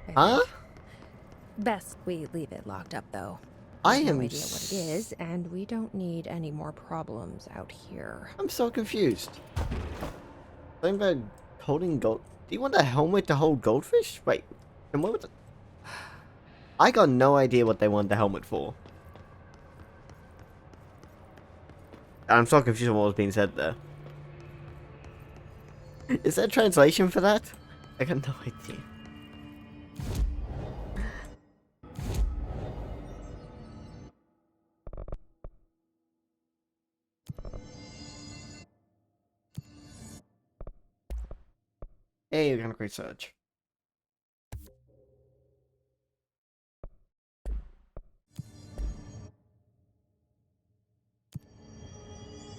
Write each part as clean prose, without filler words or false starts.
I Huh? think. Best we leave it locked up, though. We I have no am. idea what it is, and we don't need any more problems out here. I'm so confused. Something about holding gold. Do you want a helmet to hold goldfish? Wait. And what was it? I got no idea what they wanted the helmet for. I'm so confused on what was being said there. Is there a translation for that? I got no idea. Hey, you're gonna great search.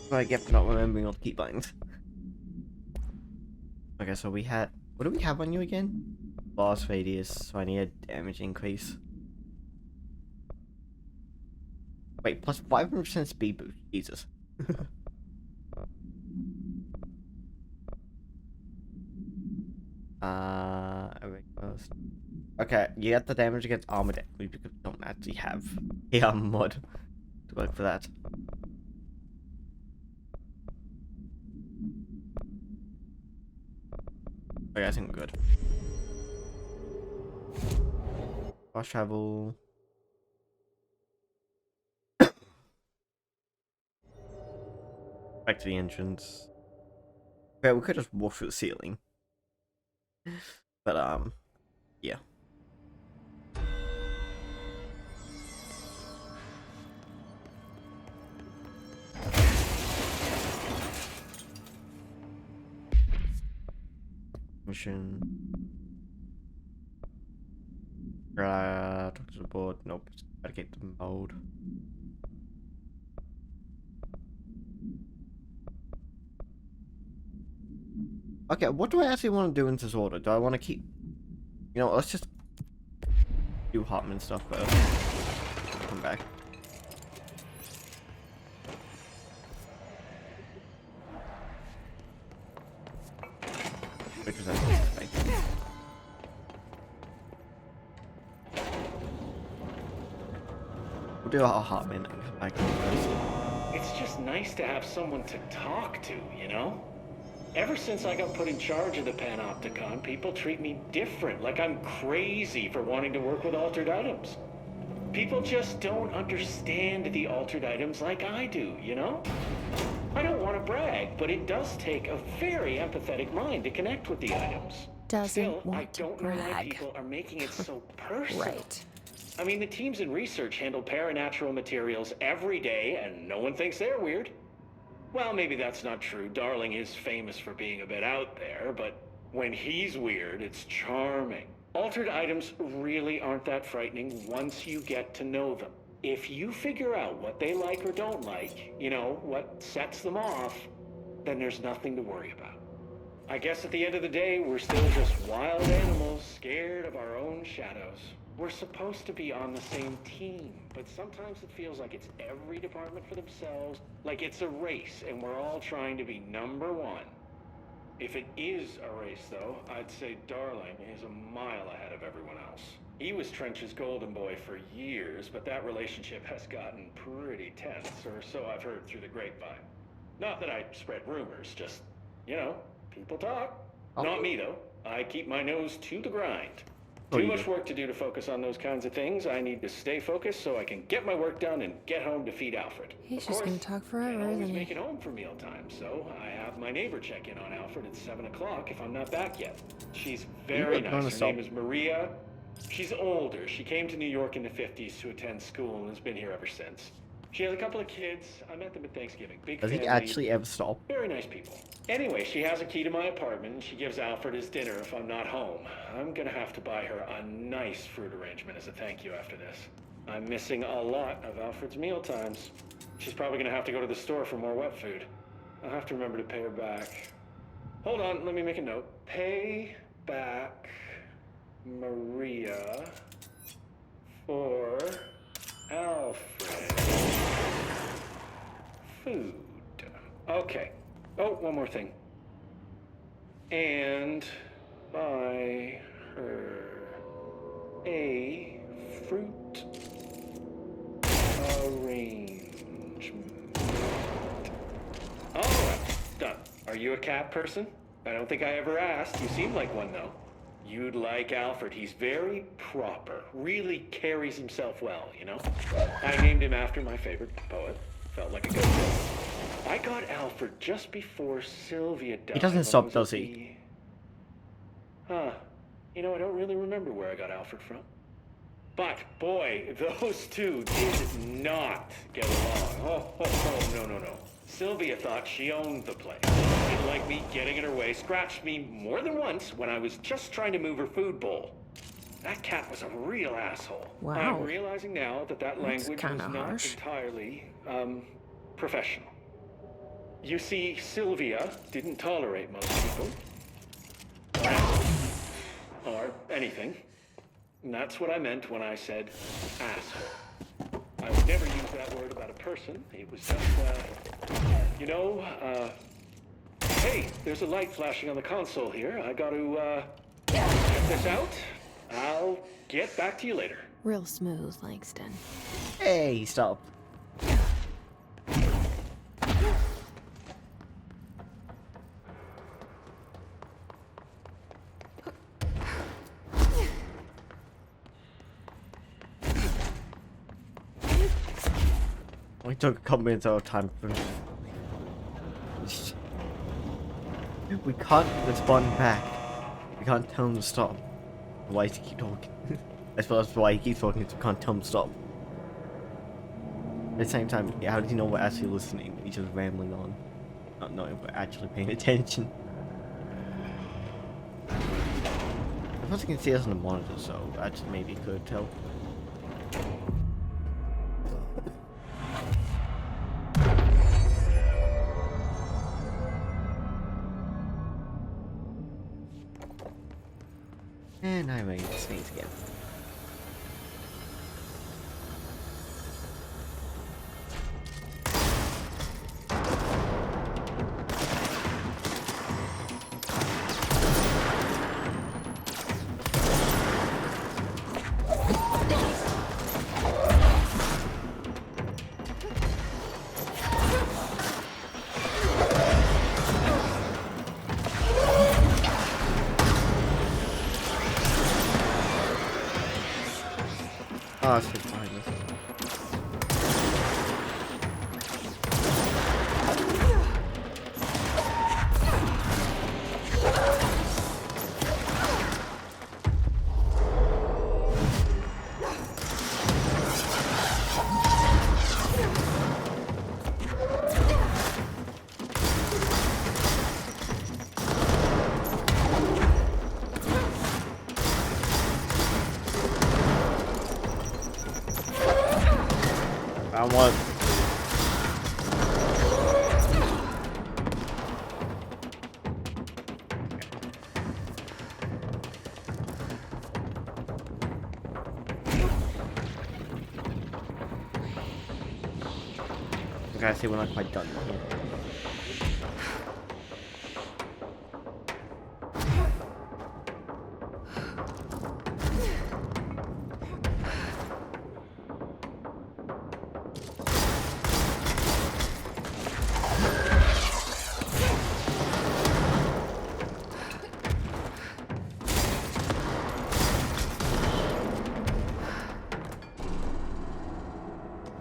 What I get for not remembering all the key bindings. Okay, so we had. What do we have on you again? Blast radius, so I need a damage increase. Wait, plus 500% speed boost. Jesus. Okay, you get the damage against armored enemies because we don't actually have the armor mod to work for that. Okay, I think we're good. Fast travel. Back to the entrance. Okay, we could just walk through the ceiling. But, yeah. Mission. Talk to the board. Nope. Gotta get the mode. Okay, what do I actually want to do in this order? Do I want to keep... You know, let's just do Hartman stuff first. Come back. Which was actually we'll do our Hartman and come back to first. It's just nice to have someone to talk to, you know? Ever since I got put in charge of the Panopticon, people treat me different, like I'm crazy for wanting to work with altered items. People just don't understand the altered items like I do, you know? I don't want to brag, but it does take a very empathetic mind to connect with the items. Doesn't Still, I want to don't know why brag. people are making it so personal. Right. I mean, the teams in research handle paranatural materials every day, and no one thinks they're weird. Well, maybe that's not true. Darling is famous for being a bit out there, but when he's weird, it's charming. Altered items really aren't that frightening once you get to know them. If you figure out what they like or don't like, you know, what sets them off, then there's nothing to worry about. I guess at the end of the day, we're still just wild animals scared of our own shadows. We're supposed to be on the same team, but sometimes it feels like it's every department for themselves, like it's a race and we're all trying to be number one. If it is a race, though, I'd say Darling is a mile ahead of everyone else. He was Trench's golden boy for years, but that relationship has gotten pretty tense, or so I've heard through the grapevine. Not that I spread rumors, just, you know, people talk. Oh. Not me, though. I keep my nose to the grind. Oh, Too you much do. work to do to focus on those kinds of things. I need to stay focused so I can get my work done and get home to feed Alfred. He's Of just course, gonna talk forever, can't always isn't he? make it home for mealtime, so I have my neighbor check in on Alfred at 7 o'clock if I'm not back yet. She's very You gonna nice. Her stop? name is Maria. She's older. She came to New York in the 50s to attend school and has been here ever since. She has a couple of kids. I met them at Thanksgiving. Big Does he family. actually ever stop? Very nice people. Anyway, she has a key to my apartment, and she gives Alfred his dinner if I'm not home. I'm gonna have to buy her a nice fruit arrangement as a thank you after this. I'm missing a lot of Alfred's meal times. She's probably gonna have to go to the store for more wet food. I'll have to remember to pay her back. Hold on, let me make a note. Pay back Maria for Alfred food. Okay. Oh, one more thing. And buy her a fruit arrangement. All right, done. Are you a cat person? I don't think I ever asked. You seem like one, though. You'd like Alfred. He's very proper. Really carries himself well, you know? I named him after my favorite poet. Felt like a good fit. I got Alfred just before Sylvia died. He doesn't stop, does he? Huh. You know, I don't really remember where I got Alfred from. But, boy, those two did not get along. Oh, no. Sylvia thought she owned the place. Didn't like me getting in her way, scratched me more than once when I was just trying to move her food bowl. That cat was a real asshole. Wow. I'm realizing now that language was kinda not harsh. entirely, professional. You see, Sylvia didn't tolerate most people. Or anything. And that's what I meant when I said asshole. I would never use that word about a person. It was just, you know, hey, there's a light flashing on the console here. I gotta, check this out. I'll get back to you later. Real smooth, Langston. Hey, stop. We took a couple minutes out of time. We can't respond back. We can't tell him to stop. Why does he keep talking? As well as why he keeps talking, so we can't tell him to stop. At the same time, how does he know we're actually listening? He's just rambling on, not knowing we're actually paying attention. I suppose he can see us on the monitor, so actually maybe could tell. And I'm ready to sneeze again. Oh, it's just behind us. I want. Okay, I see we're not quite done here.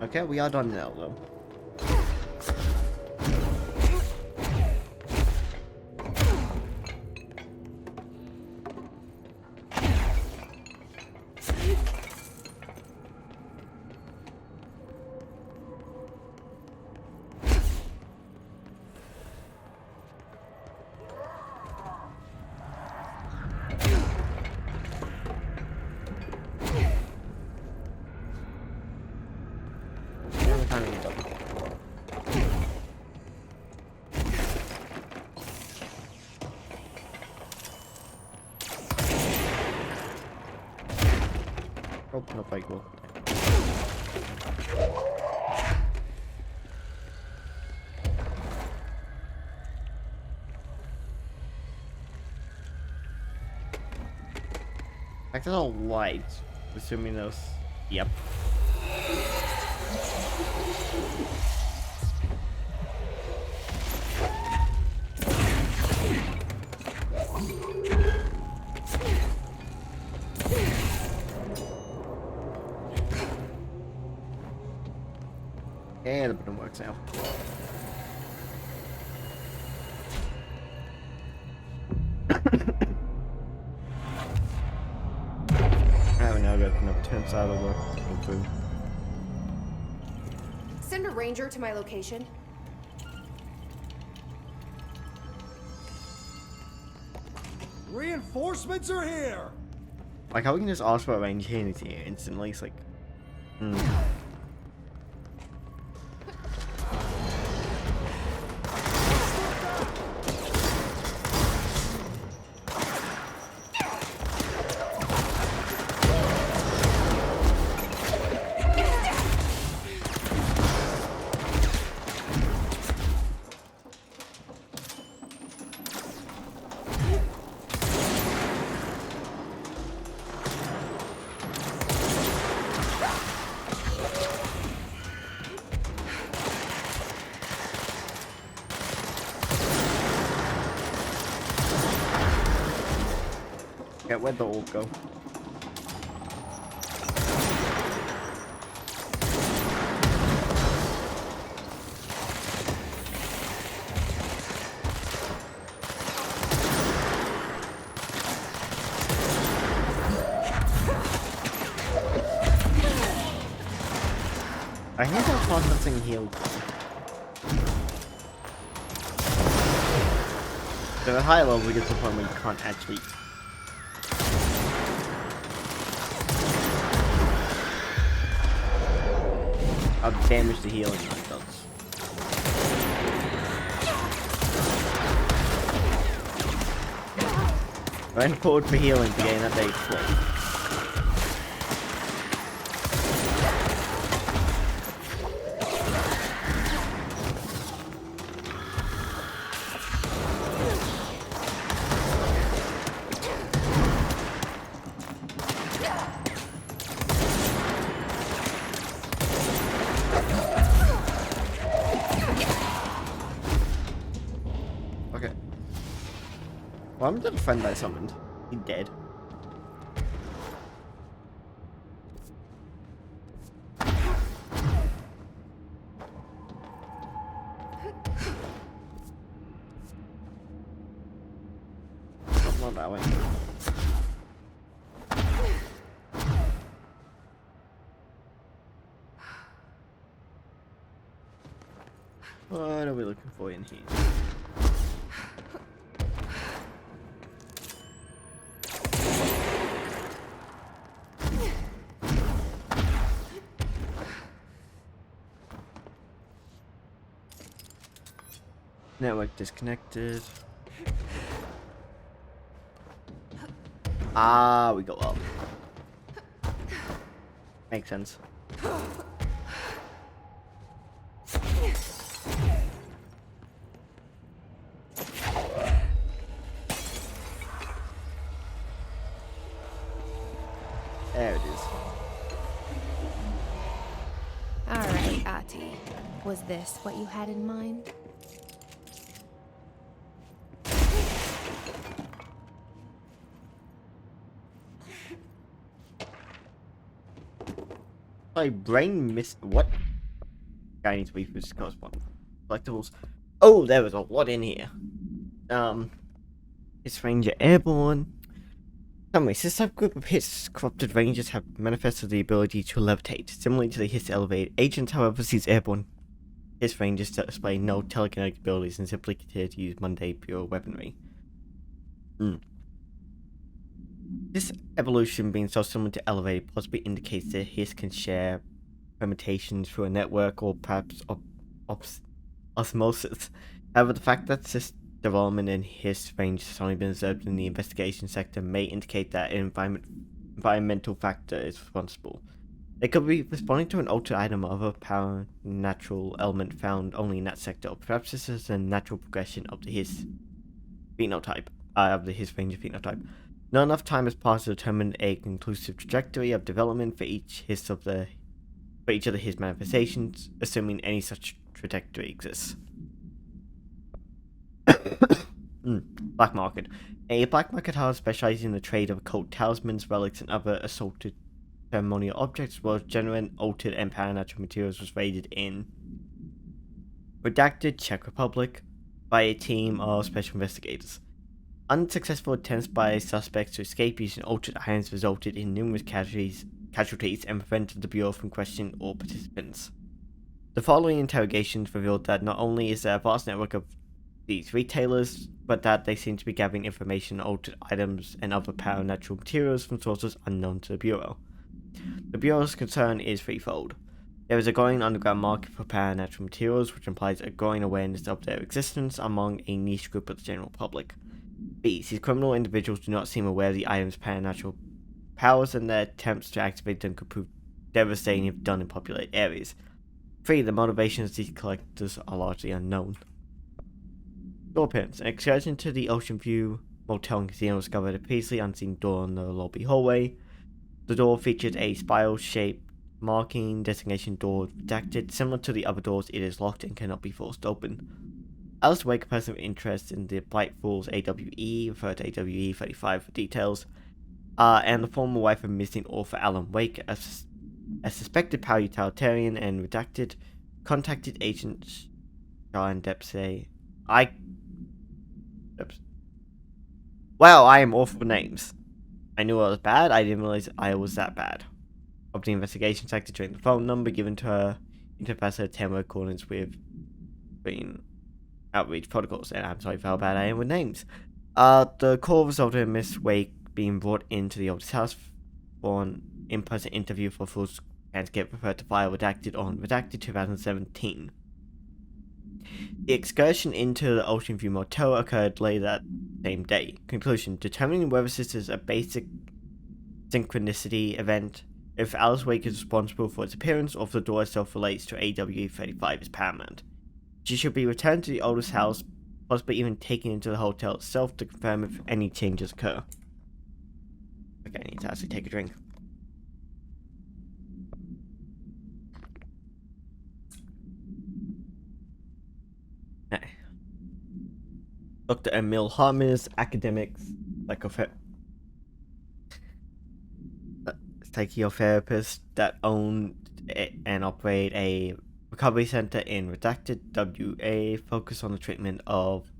Okay, we are done now, though. Oh, no, I go. Like, there's no lights. Assuming those. Yep. Yeah, the button works now. I now got enough tents out of work to go through. Send a ranger to my location. Reinforcements are here! Like how we can just ask for a range here instantly. It's like, yeah, where'd the orb go? I think that's not something healed. So at high level we get to the point where you can't actually how damage the healing one does. Run forward for healing to gain that base plate. Okay. Well, I'm the friend I summoned. He dead. Not that way. What are we looking for in here? Network disconnected. Ah, we go up. Makes sense. There it is. Alright, Ati. Was this what you had in mind? My brain missed what? I need to be for correspondent. Collectibles. Oh, there was a lot in here. His Ranger Airborne. Anyways, this subgroup of Hiss corrupted Rangers have manifested the ability to levitate, similarly to the Hiss elevated agents. However, these airborne Hiss Rangers display no telekinetic abilities and simply continue to use mundane pure weaponry. This evolution being so similar to elevated possibly indicates that Hiss can share permutations through a network or perhaps osmosis. However, the fact that this development in Hiss range has only been observed in the investigation sector may indicate that an environmental factor is responsible. They could be responding to an altered item of a power natural element found only in that sector, or perhaps this is a natural progression of the Hiss phenotype, of the Hiss Ranger phenotype. Not enough time has passed to determine a conclusive trajectory of development for each of the his manifestations, assuming any such trajectory exists. Black market. A black market house specializing in the trade of occult talismans, relics, and other assorted ceremonial objects, was genuine, altered, and paranatural materials, was raided in Redacted, Czech Republic, by a team of special investigators. Unsuccessful attempts by suspects to escape using altered items resulted in numerous casualties and prevented the Bureau from questioning all participants. The following interrogations revealed that not only is there a vast network of these retailers, but that they seem to be gathering information on altered items and other paranatural materials from sources unknown to the Bureau. The Bureau's concern is threefold. There is a growing underground market for paranatural materials, which implies a growing awareness of their existence among a niche group of the general public. B. These criminal individuals do not seem aware of the item's paranatural powers, and their attempts to activate them could prove devastating if done in populated areas. 3. The motivations of these collectors are largely unknown. Door appearance. An excursion to the Ocean View Motel and Casino discovered a previously unseen door in the lobby hallway. The door featured a spiral-shaped marking designation door redacted. Similar to the other doors, it is locked and cannot be forced open. Alice Wake, a person of interest in the Blight Falls AWE, refer to AWE 35 for details, and the former wife of missing author Alan Wake, a suspected power utilitarian and redacted, contacted Agent John Dempsey. Wow, I am awful with names. I knew I was bad, I didn't realize I was that bad. Of the investigation sector during the phone number given to her into Professor 10 accordance with being outreach protocols, and I'm sorry for how bad I am with names. The call resulted in Miss Wake being brought into the oldest house for an in-person interview for full transcript referred to file redacted on Redacted 2017. The excursion into the Ocean View Motel occurred later that same day. Conclusion: determining whether this is a basic synchronicity event, if Alice Wake is responsible for its appearance, or if the door itself relates to AWE 35 is paramount. She should be returned to the oldest house, possibly even taken into the hotel itself to confirm if any changes occur. Okay, I need to actually take a drink. Dr. Emil Hartman's academics, psychotherapist that owned and operate a recovery center in Redacted, WA, focused on the treatment of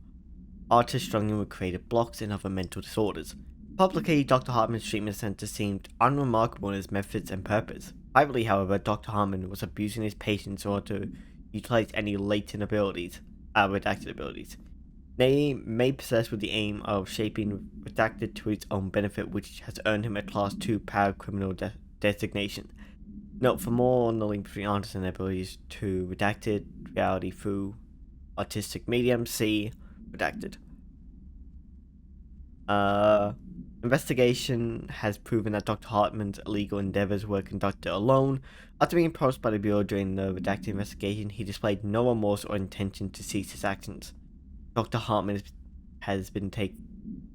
artists struggling with creative blocks and other mental disorders. Publicly, Dr. Hartman's treatment center seemed unremarkable in its methods and purpose. Privately, however, Dr. Hartman was abusing his patients in order to utilize any latent abilities, redacted abilities. They may possess with the aim of shaping Redacted to its own benefit, which has earned him a Class 2 paracriminal designation. Note: for more on the link between artists and their abilities to Redacted reality through artistic medium, see Redacted. Investigation has proven that Dr. Hartman's illegal endeavors were conducted alone. After being approached by the Bureau during the Redacted investigation, he displayed no remorse or intention to cease his actions. Dr. Hartman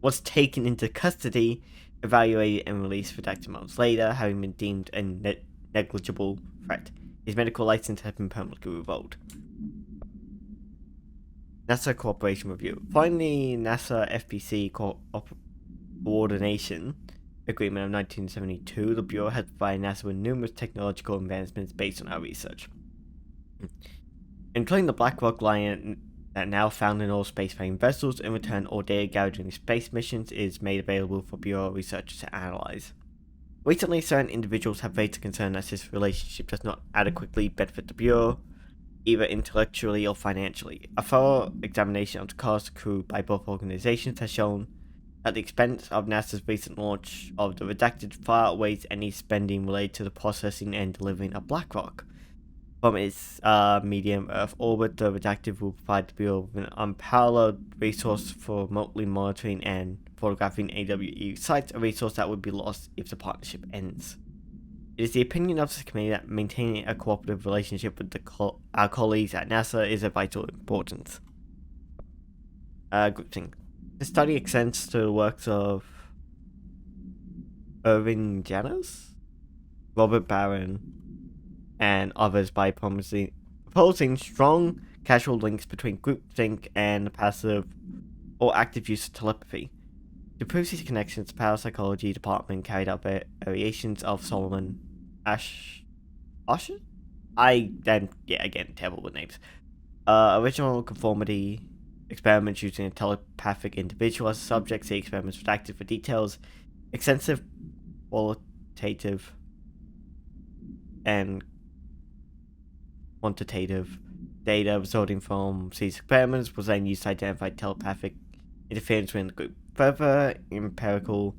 was taken into custody, evaluated, and released Redacted months later, having been deemed a negligible threat. His medical license has been permanently revoked. NASA Cooperation Review. Finally, NASA FPC Coordination Agreement of 1972, the Bureau has provided NASA with numerous technological advancements based on our research, including the Black Rock line that now found in all spacefaring vessels. In return, all data gathered during space missions is made available for Bureau researchers to analyze. Recently, certain individuals have raised a concern that this relationship does not adequately benefit the Bureau, either intellectually or financially. A thorough examination of the costs accrued by both organizations has shown that the expense of NASA's recent launch of the Redacted far outweighs any spending related to the processing and delivering of Black Rock. From its medium Earth orbit, the Redacted will provide the Bureau with an unparalleled resource for remotely monitoring and photographing AWE sites, a resource that would be lost if the partnership ends. It is the opinion of this committee that maintaining a cooperative relationship with our colleagues at NASA is of vital importance. Groupthink. The study extends to the works of Irving Janis, Robert Barron, and others by proposing strong causal links between groupthink and passive or active use of telepathy. To prove these connections, the parapsychology department carried out variations of Solomon Asher? Again, terrible with names. Original conformity experiments using a telepathic individual as a subject. The experiments redacted for details. Extensive qualitative and quantitative data resulting from these experiments was then used to identify telepathic interference within the group. Further empirical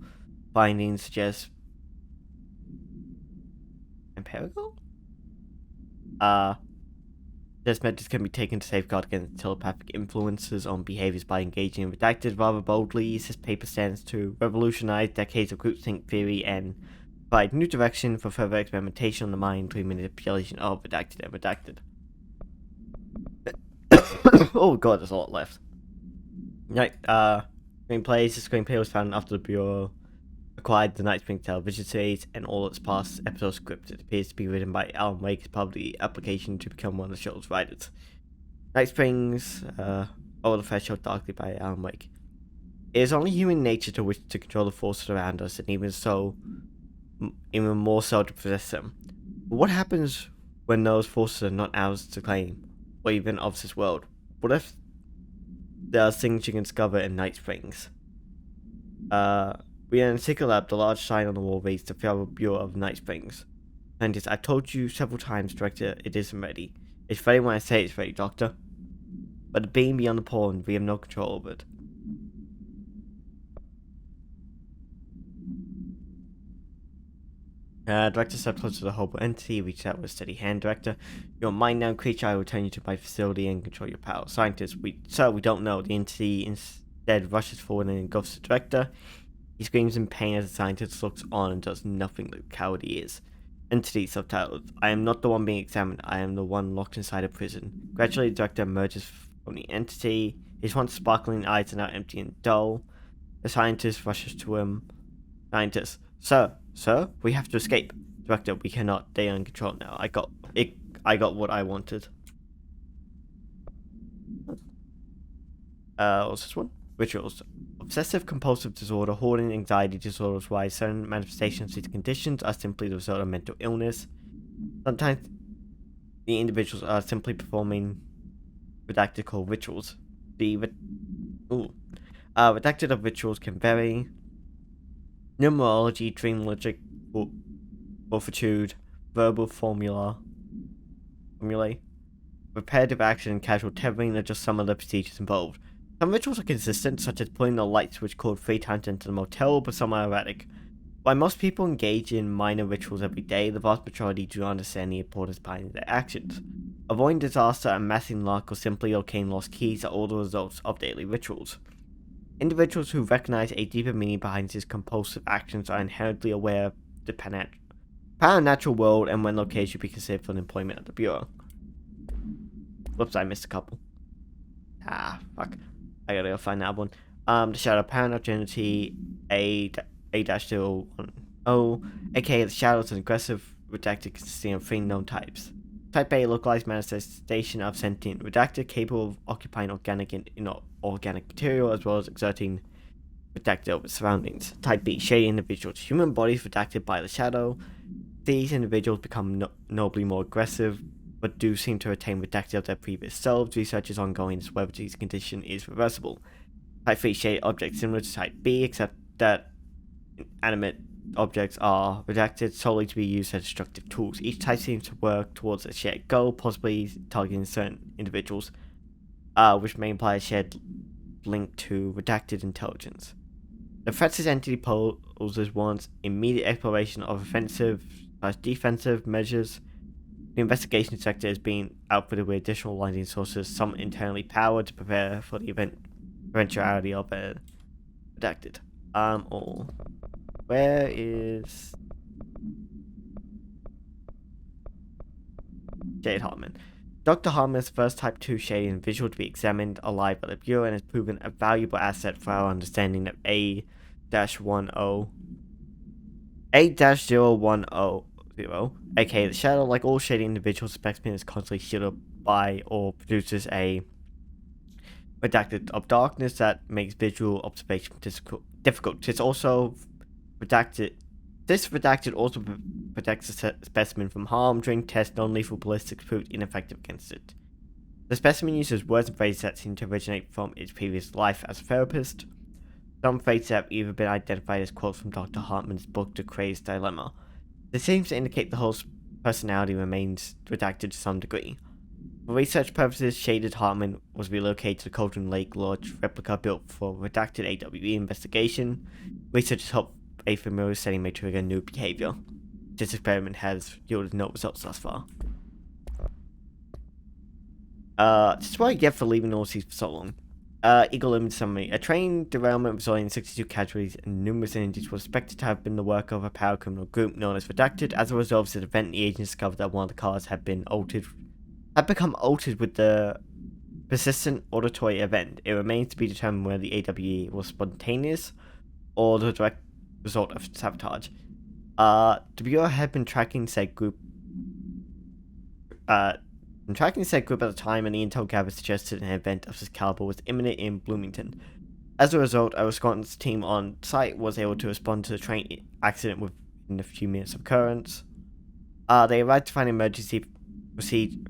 findings suggest this methods can be taken to safeguard against telepathic influences on behaviors by engaging in redacted rather boldly. This paper stands to revolutionize decades of groupthink theory and provide new direction for further experimentation on the mind through manipulation of redacted and redacted. Oh god, there's a lot left. Right, screenplays. The screenplay was found after the Bureau acquired the Night Springs television series and all its past episode scripts. It appears to be written by Alan Wake as part of the application to become one of the show's writers. Night Springs, Over the Threshold Darkly by Alan Wake. It is only human nature to wish to control the forces around us, and even more so to possess them. But what happens when those forces are not ours to claim, or even of this world? What if there are things you can discover in Night Springs? We are in a secret lab. The large sign on the wall reads the Federal Bureau of Night Springs. And I've told you several times, Director, it isn't ready. It's ready when I say it's ready, Doctor. But the being beyond the pole, we have no control over it. Director stepped closer to the Hobo entity, reached out with a steady hand. Director, you're a mind-bound creature. I will return you to my facility and control your power. Scientist, we don't know. The entity instead rushes forward and engulfs the Director. He screams in pain as the scientist looks on and does nothing like the coward he is. Entity subtitled, I am not the one being examined, I am the one locked inside a prison. Gradually the Director emerges from the entity. His once sparkling eyes are now empty and dull. The scientist rushes to him. Scientist, Sir, we have to escape. Director, we cannot. They are in control now. I got what I wanted. What's this one? Rituals. Obsessive compulsive disorder, hoarding, anxiety disorders, why certain manifestations of these conditions are simply the result of mental illness. Sometimes the individuals are simply performing redacted called rituals. Redacted of rituals can vary. Numerology, dream logic, fortitude, verbal formulae, repetitive action, and casual tethering are just some of the procedures involved. Some rituals are consistent, such as pulling the light switch called 3 times into the motel, but some are erratic. While most people engage in minor rituals every day, the vast majority do not understand the importance behind their actions. Avoiding disaster, amassing luck, or simply locating lost keys are all the results of daily rituals. Individuals who recognize a deeper meaning behind these compulsive actions are inherently aware of the paranatural world and when located should be considered for employment at the Bureau. Whoops, I missed a couple. Fuck. I gotta go find that one. The Shadow Paranormality A-010, aka the Shadow is an aggressive redacted consisting of 3 known types. Type A, localized manifestation of sentient redacted, capable of occupying organic and inorganic material as well as exerting redacted over surroundings. Type B, shady individuals, human bodies redacted by the Shadow. These individuals become nobly more aggressive, but do seem to retain redacted of their previous selves. Research is ongoing as to whether this condition is reversible. Type 3 shaded objects similar to Type B, except that inanimate objects are redacted solely to be used as destructive tools. Each type seems to work towards a shared goal, possibly targeting certain individuals, which may imply a shared link to redacted intelligence. The threat this entity poses warrants immediate exploration of offensive/defensive measures. The investigation sector is being outfitted with additional lighting sources, some internally powered to prepare for the eventuality of a redacted. Where is Jade Hartman? Dr. Hartman is the first Type 2 shady individual to be examined alive by the Bureau and has proven a valuable asset for our understanding of A-10 A-0100, aka the Shadow, like all shady individual specimen, is constantly shielded by or produces a redacted of darkness that makes visual observation difficult. It's also redacted. This redacted also protects the specimen from harm during tests. Non-lethal ballistics proved ineffective against it. The specimen uses words and phrases that seem to originate from its previous life as a therapist. Some phrases have even been identified as quotes from Dr. Hartman's book The Crazed Dilemma. This seems to indicate the host personality remains redacted to some degree. For research purposes, Shaded Hartman was relocated to the Cauldron Lake Lodge replica built for redacted AWE investigation. Researchers hope a familiar setting may trigger new behavior. This experiment has yielded no results thus far. This is what I get for leaving all these for so long. Eagle Limit Summary. A train derailment resulting in 62 casualties and numerous injuries was suspected to have been the work of a paracriminal group known as Redacted. As a result of this event, the agents discovered that one of the cars had become altered with the persistent auditory event. It remains to be determined whether the AWE was spontaneous or the direct result of sabotage. The Bureau had been tracking said group at the time, and the intel gathered suggested an event of this caliber was imminent in Bloomington. As a result, a response team on site was able to respond to the train accident within a few minutes of occurrence. They arrived to find emergency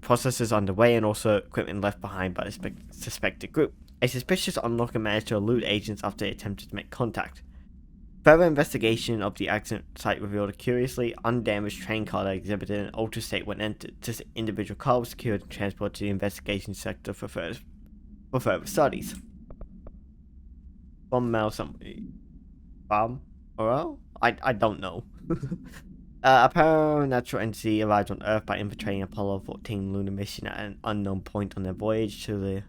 processes underway and also equipment left behind by the suspected group. A suspicious onlooker managed to elude agents after they attempted to make contact. Further investigation of the accident site revealed a curiously undamaged train car that exhibited an altered state when entered. This individual car was secured and transported to the investigation sector for further studies. Bomb mail summary. Bomb? Or I don't know. A paranatural entity arrived on Earth by infiltrating Apollo 14 lunar mission at an unknown point on their voyage to the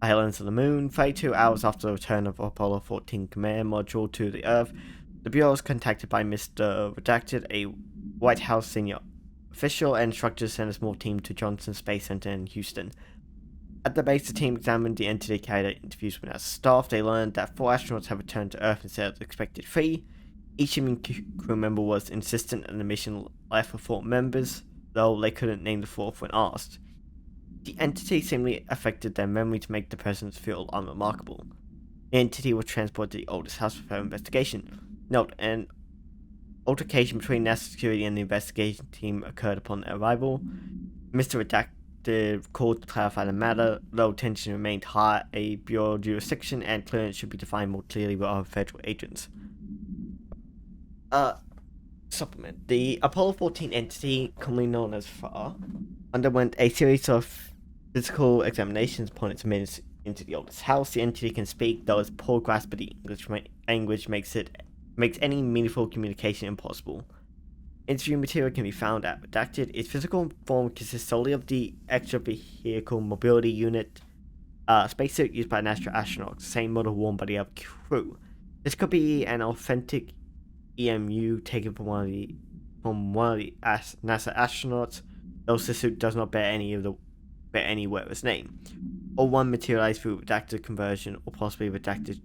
islands of the moon. 32 hours after the return of Apollo 14 command module to the Earth, the Bureau was contacted by Mr. Redacted, a White House senior official, and instructed to send a small team to Johnson Space Center in Houston. At the base, the team examined the entity, carried out interviews with its staff. They learned that 4 astronauts had returned to Earth instead of the expected 3. Each human crew member was insistent and the mission left with 4 members, though they couldn't name the 4th when asked. The entity seemingly affected their memory to make the presence feel unremarkable. The entity was transported to the oldest house for further investigation. Note, an altercation between NASA security and the investigation team occurred upon their arrival. Mr. Redacted called to clarify the matter, though tension remained high. A Bureau jurisdiction and clearance should be defined more clearly with other federal agents. Supplement. The Apollo 14 entity, commonly known as FAR, underwent a series of physical examinations upon its admittance into the oldest house. The entity can speak, though its poor grasp of the English language makes any meaningful communication impossible. Interview material can be found at Redacted. Its physical form consists solely of the extra vehicle mobility unit, spacesuit used by natural astronauts, the same model worn by the other crew. This could be an authentic EMU taken from one of the NASA astronauts, though the suit does not bear any wearer's name, or one materialized through redacted conversion or possibly redacted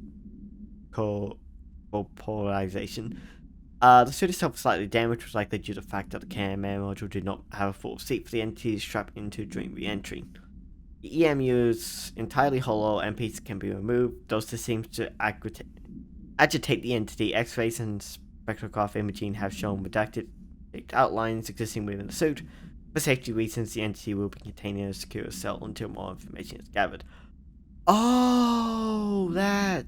corporealization. The suit itself was slightly damaged, which was likely due to the fact that the command module did not have a full seat for the entity to strap into during re-entry. The EMU is entirely hollow and pieces can be removed, though this seems to agitate the entity. X-rays and spectrograph imaging have shown redacted outlines existing within the suit. For safety reasons, the entity will be contained in a secure cell until more information is gathered. Oh, that...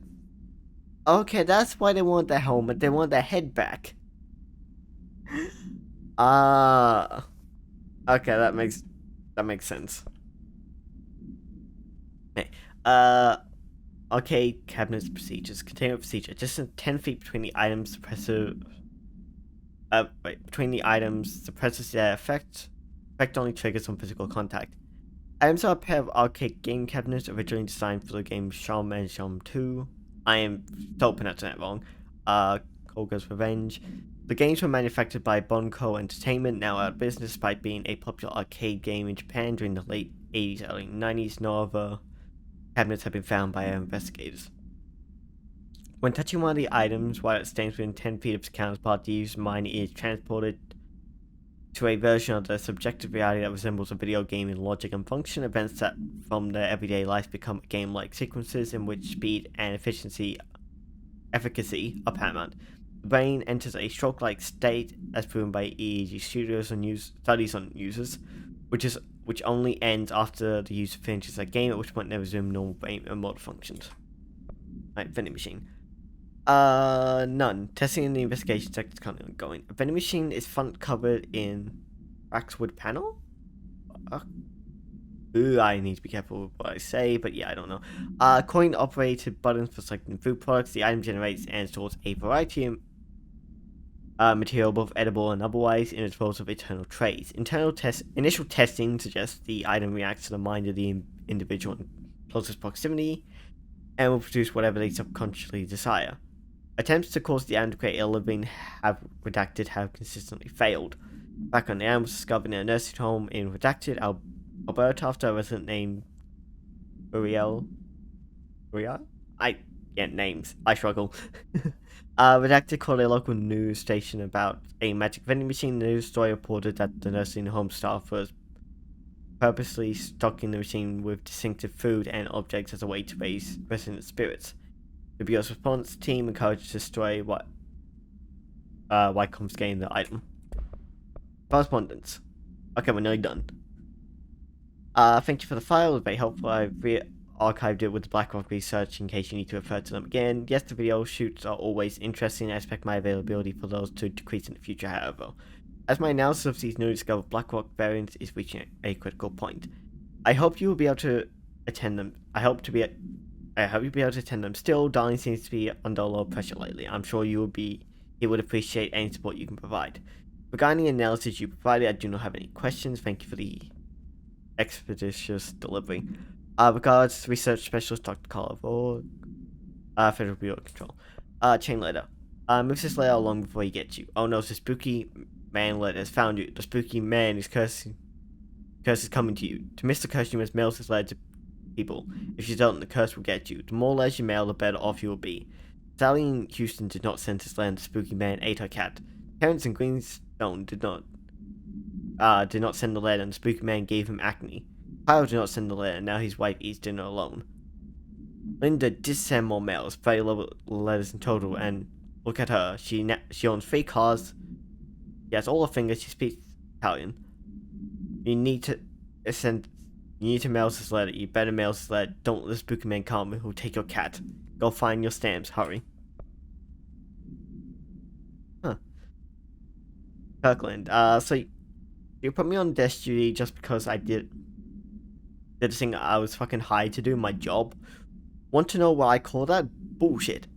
Okay, that's why they want the helmet. They want the head back. Okay, that makes sense. Okay, arcade cabinets procedures. Containment procedure. Distance 10 feet between the items. Between the items, suppresses their effect. Effect only triggers on physical contact. Items are a pair of arcade game cabinets originally designed for the games Shum and Shum 2. I am so pronouncing that wrong. Koga's Revenge. The games were manufactured by Bonko Entertainment, now out of business, despite being a popular arcade game in Japan during the late 80s, early 90s. No other cabinets have been found by our investigators. When touching one of the items while it stands within 10 feet of its counterpart, the user's mind is transported to a version of the subjective reality that resembles a video game in logic and function. Events that from their everyday life become game-like sequences in which speed and efficacy are paramount. The brain enters a stroke-like state, as proven by EEG studies on users, which only ends after the user finishes a game, at which point they resume normal brain and motor functions. Right, vending machine. None. Testing in the investigation sector is currently ongoing. A vending machine is front covered in waxwood panel? Ooh, I need to be careful with what I say, but yeah, I don't know. Coin-operated buttons for selecting food products. The item generates and stores a variety of material, both edible and otherwise, in its rows of internal trays. Initial testing suggests the item reacts to the mind of the individual in closest proximity, and will produce whatever they subconsciously desire. Attempts to cause the animal to create a living have consistently failed. Background: the animal was discovered in a nursing home in Redacted, Alberta, after a resident named Uriel. Names. I struggle. Redacted called a local news station about a magic vending machine. The news story reported that the nursing home staff was purposely stocking the machine with distinctive food and objects as a way to raise resident spirits. The Bureau's response team encouraged to destroy why confiscating the item. Correspondence. Okay, we're nearly done. Thank you for the file, it was very helpful. I've re-archived it with the BlackRock research in case you need to refer to them again. Yes, the video shoots are always interesting. I expect my availability for those to decrease in the future, however. As my analysis of these newly discovered BlackRock variants is reaching a critical point, I hope you will be able to attend them. I hope you'll be able to attend them still. Darling seems to be under a lot of pressure lately. I'm sure he would appreciate any support you can provide. Regarding the analysis you provided, I do not have any questions. Thank you for the expeditious delivery. Regards, Research Specialist Dr. Carla Vogue, Federal Bureau of Control. Chain letter. Move this letter along before he gets you. Oh no, the spooky man letter has found you. The spooky man is cursing. Curse is coming to you. To miss the curse, you must mail this letter to people. If you don't, the curse will get you. The more letters you mail, the better off you will be. Sally in Houston did not send this letter. The spooky man ate her cat. Terrence in Greenstone did not send the letter, and the spooky man gave him acne. Kyle did not send the letter, and now his wife eats dinner alone. Linda did send more mails, 30 letters in total, and look at her. She owns 3 cars. She has all her fingers. She speaks Italian. You need to mail this letter. You better mail this letter. Don't let the spooky man come. He'll take your cat. Go find your stamps. Hurry. Huh. Kirkland. So you put me on desk duty just because I did the thing I was fucking hired to do, my job. Want to know what I call that? Bullshit.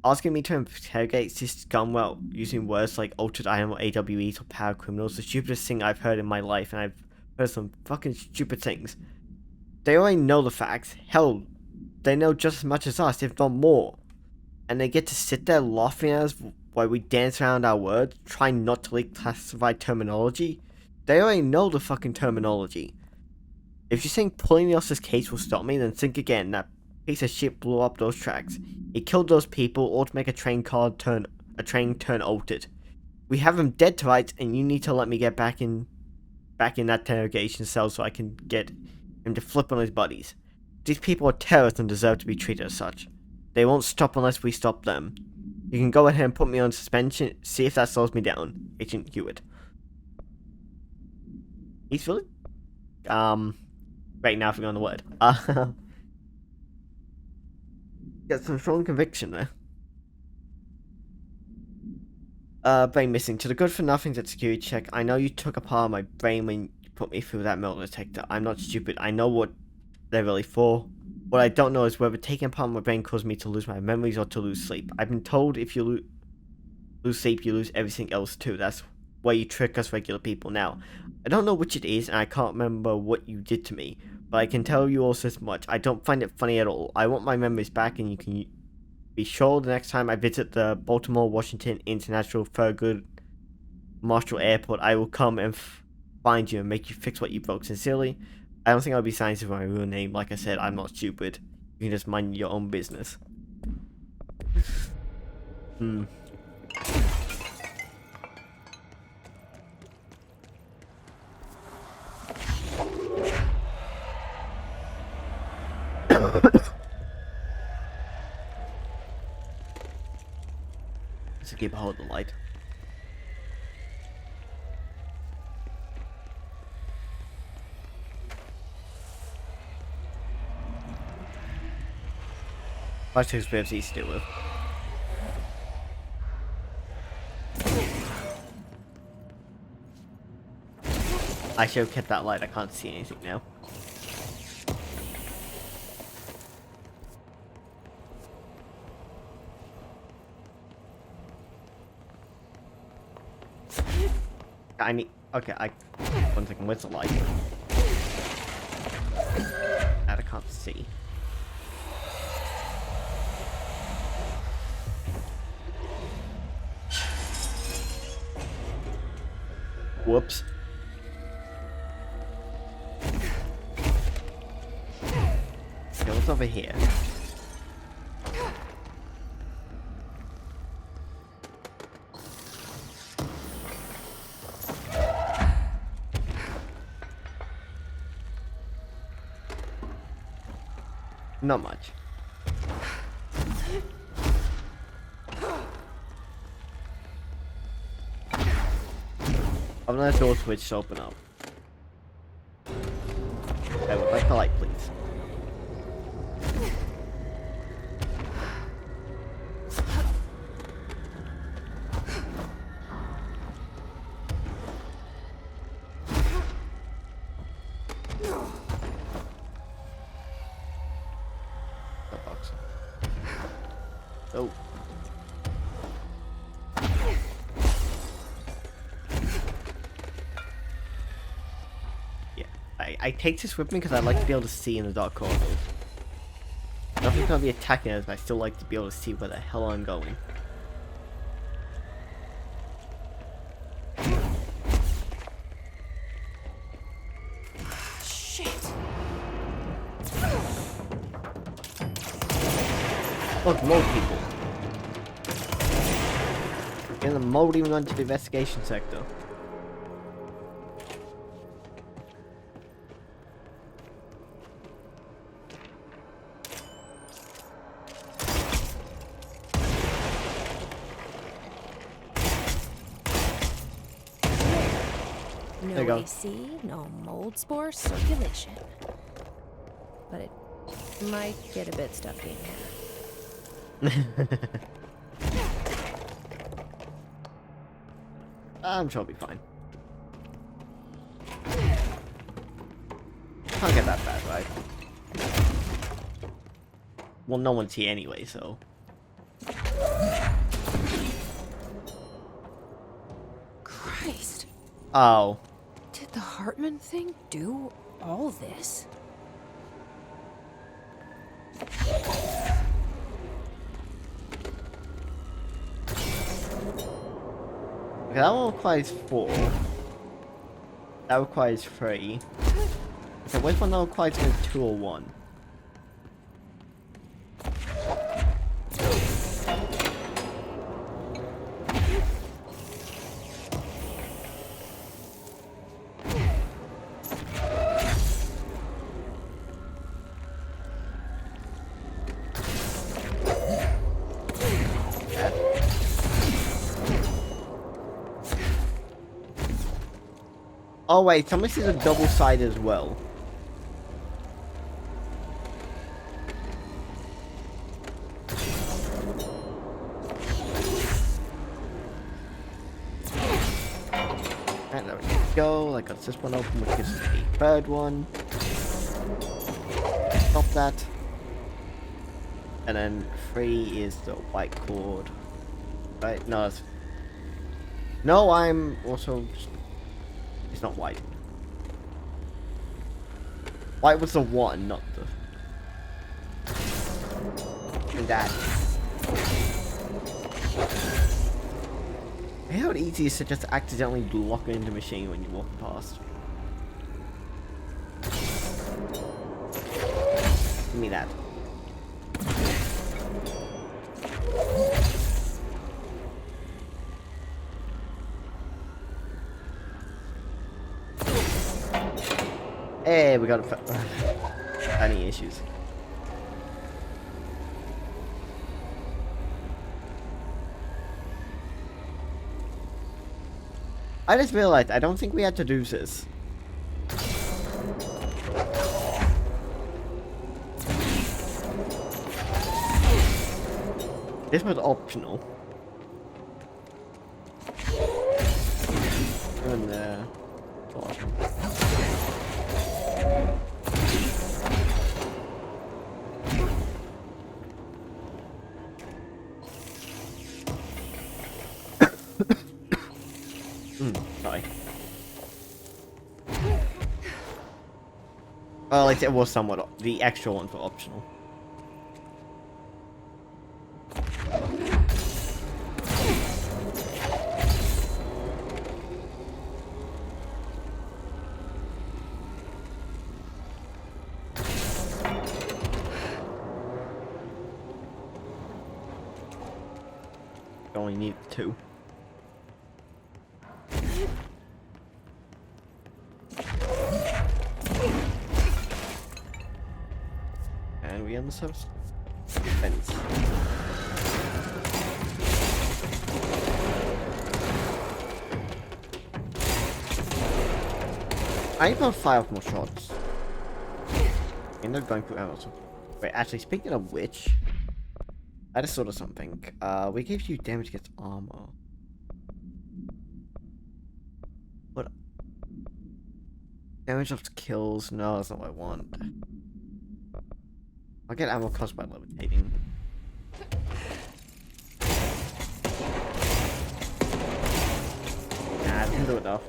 Asking me to interrogate this scum while using words like altered animal AWEs or power criminals, the stupidest thing I've heard in my life, and I've heard some fucking stupid things. They already know the facts. Hell, they know just as much as us, if not more. And they get to sit there laughing at us while we dance around our words, trying not to leak classified terminology. They already know the fucking terminology. If you think pulling else's case will stop me, then think again. That piece of shit blew up those tracks. He killed those people, or to make a train turn altered. We have him dead to rights, and you need to let me get back in that interrogation cell so I can get him to flip on his buddies. These people are terrorists and deserve to be treated as such. They won't stop unless we stop them. You can go ahead and put me on suspension, see if that slows me down. Agent Hewitt. He's really... Right now, I forgot the word. Got some strong conviction there. Brain missing. To the good for nothings at security check. I know you took apart my brain when you put me through that metal detector. I'm not stupid. I know what they're really for. What I don't know is whether taking apart my brain caused me to lose my memories or to lose sleep. I've been told if you lose sleep, you lose everything else too. That's why you trick us regular people. Now, I don't know which it is, and I can't remember what you did to me, but I can tell you also this much. I don't find it funny at all. I want my memories back, and you can be sure the next time I visit the Baltimore Washington International Thurgood Marshall Airport, I will come and find you and make you fix what you broke. Sincerely, I don't think I'll be signing for my real name. Like I said, I'm not stupid. You can just mind your own business. Hmm. Just keep a hold of the light. Light takes a bit easy to deal with. I should have kept that light. I can't see anything now. I need. Okay, one second. Where's the light? That I can't see. Whoops. Okay, what's over here? Not much. I'm gonna door switch to open up. I would like the light, please. That box. Oh. I take this with me because I like to be able to see in the dark corridors. Nothing's gonna be attacking us, but I still like to be able to see where the hell I'm going. Shit. Look, mold people. And the mold even went to the investigation sector. No There you go. AC, no mold spore circulation. But it might get a bit stuffy in here. I'm sure I'll be fine. Can't get that bad, right? Well, no one's here anyway, so... Christ, Oh. did the Hartman thing do all this? Okay, that one requires 4. That requires 3. Okay, which one that requires 2 or 1? Oh wait, some of this is a double side as well. And there we go. Like got this one open, which is the third one. Stop that. And then 3 is the white cord. Right? No, it's... No, I'm also... It's not white. White was the 1, not the... And that. I know how easy it is to just accidentally lock into the machine when you're walking past. Give me that. Hey, we got any issues. I just realized I don't think we had to do this. This was optional. And awesome. Sorry. Well, it was somewhat the extra ones were optional. Only need 2. And we end the subs. Fence. I need about 5 more shots. End up going through arrows. Wait, actually, speaking of which, I just thought of something. We gave you damage against armor. What? Damage of kills? No, that's not what I want. I'll get ammo cost by levitating. Nah, I didn't do enough.